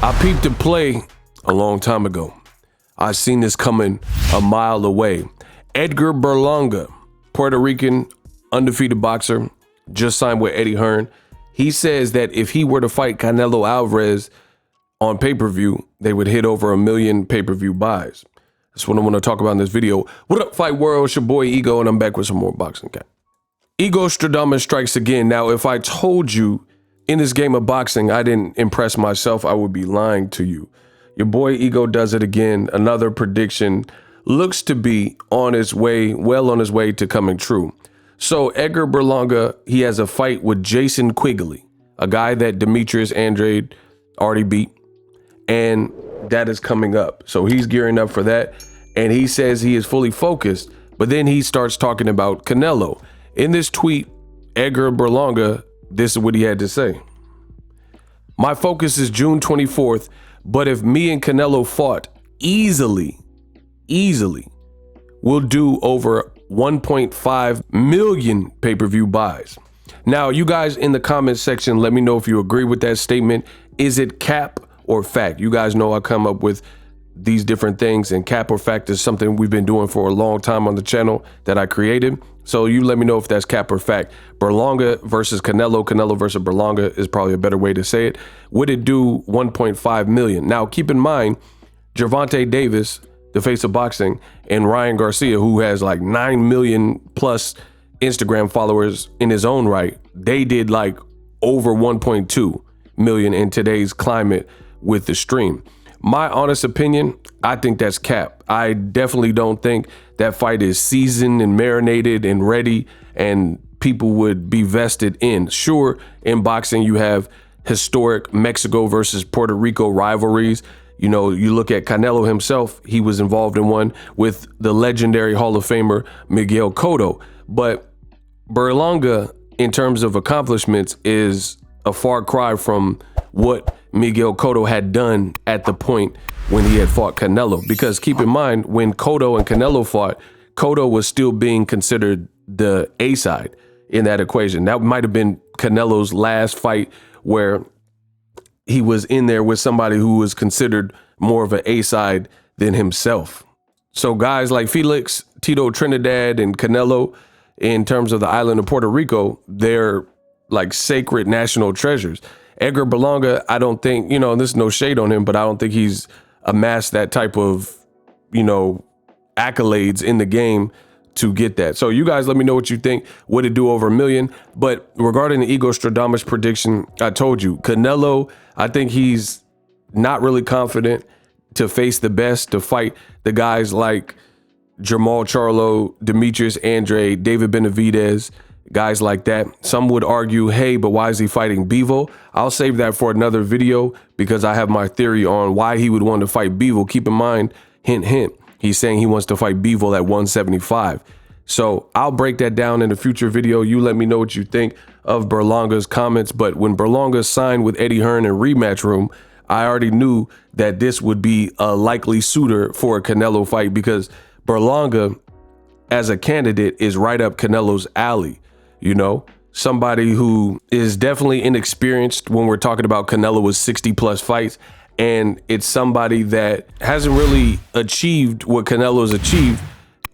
I peeped a play a long time ago. I seen this coming a mile away. Edgar Berlanga, Puerto Rican undefeated boxer, just signed with Eddie Hearn. He says that if he were to fight Canelo Alvarez on pay-per-view, they would hit over 1 million pay-per-view buys. That's what I want to talk about in this video. What up, Fight World? It's your boy Ego, and I'm back with some more boxing cap. Ego Stradamus strikes again. Now, if I told you in this game of boxing I didn't impress myself, I would be lying to you. Your boy Ego does it again. Another prediction looks to be on its way, well on his way to coming true. So Edgar Berlanga, he has a fight with Jason Quigley, a guy that Demetrius Andrade already beat, and that is coming up. So he's gearing up for that, and he says he is fully focused, but then he starts talking about Canelo. In this tweet, Edgar Berlanga, this is what he had to say. My focus is June 24th, but if me and Canelo fought easily, we'll do over 1.5 million pay-per-view buys. Now, you guys in the comments section, let me know if you agree with that statement. Is it cap or fact? You guys know I come up with these different things, and cap or fact is something we've been doing for a long time on the channel that I created. So you let me know if that's cap or fact. Berlanga versus Canelo, Canelo versus Berlanga is probably a better way to say it. Would it do 1.5 million? Now, keep in mind, Gervonta Davis, the face of boxing, and Ryan Garcia, who has like 9 million plus Instagram followers in his own right, they did like over 1.2 million in today's climate with the stream. My honest opinion, I think that's cap. I definitely don't think that fight is seasoned and marinated and ready and people would be vested in. Sure, in boxing, you have historic Mexico versus Puerto Rico rivalries. You know, you look at Canelo himself, he was involved in one with the legendary Hall of Famer Miguel Cotto. But Berlanga, in terms of accomplishments, is a far cry from what Miguel Cotto had done at the point when he had fought Canelo. Because keep in mind, when Cotto and Canelo fought, Cotto was still being considered the A side in that equation. That might have been Canelo's last fight where he was in there with somebody who was considered more of an A side than himself. So guys like Felix, Tito Trinidad, and Canelo, in terms of the island of Puerto Rico, they're like sacred national treasures. Edgar Berlanga, I don't think, there's no shade on him, but I don't think he's amassed that type of, accolades in the game to get that. So you guys let me know what you think. Would it do over 1 million? But regarding the Ego Stradamus prediction, I told you, Canelo, I think he's not really confident to face the best, to fight the guys like Jermall, Charlo, Demetrius, Andrade, David Benavidez, guys like that. Some would argue, hey, but why is he fighting Bivol? I'll save that for another video because I have my theory on why he would want to fight Bivol. Keep in mind, hint, hint, he's saying he wants to fight Bivol at 175. So I'll break that down in a future video. You let me know what you think of Berlanga's comments. But when Berlanga signed with Eddie Hearn in Rematch Room, I already knew that this would be a likely suitor for a Canelo fight because Berlanga, as a candidate, is right up Canelo's alley. Somebody who is definitely inexperienced when we're talking about Canelo with 60 plus fights. And it's somebody that hasn't really achieved what Canelo's achieved.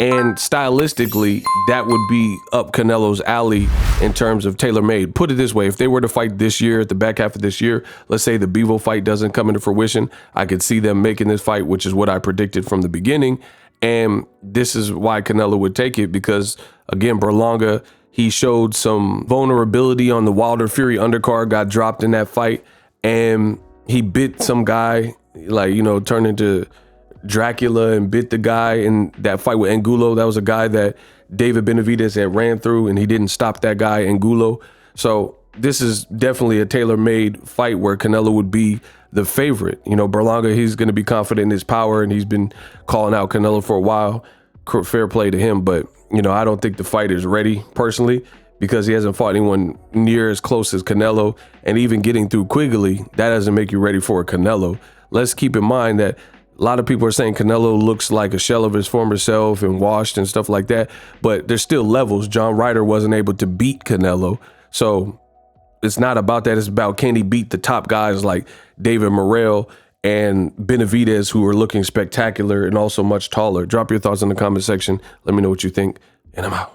And stylistically, that would be up Canelo's alley in terms of tailor-made. Put it this way, if they were to fight this year, at the back half of this year, let's say the Bivol fight doesn't come into fruition, I could see them making this fight, which is what I predicted from the beginning. And this is why Canelo would take it because, again, Berlanga, he showed some vulnerability on the Wilder Fury undercard, got dropped in that fight, and he bit some guy, turned into Dracula and bit the guy in that fight with Angulo. That was a guy that David Benavidez had ran through, and he didn't stop that guy, Angulo. So this is definitely a tailor-made fight where Canelo would be the favorite. Berlanga, he's going to be confident in his power, and he's been calling out Canelo for a while. Fair play to him, but I don't think the fight is ready personally because he hasn't fought anyone near as close as Canelo, and even getting through Quigley, that doesn't make you ready for a Canelo. Let's keep in mind that a lot of people are saying Canelo looks like a shell of his former self and washed and stuff like that, but there's still levels. John Ryder wasn't able to beat Canelo, so It's not about that. It's about, can he beat the top guys like David Morrell and Benavidez, who are looking spectacular and also much taller? Drop your thoughts in the comment section. Let me know what you think, and I'm out.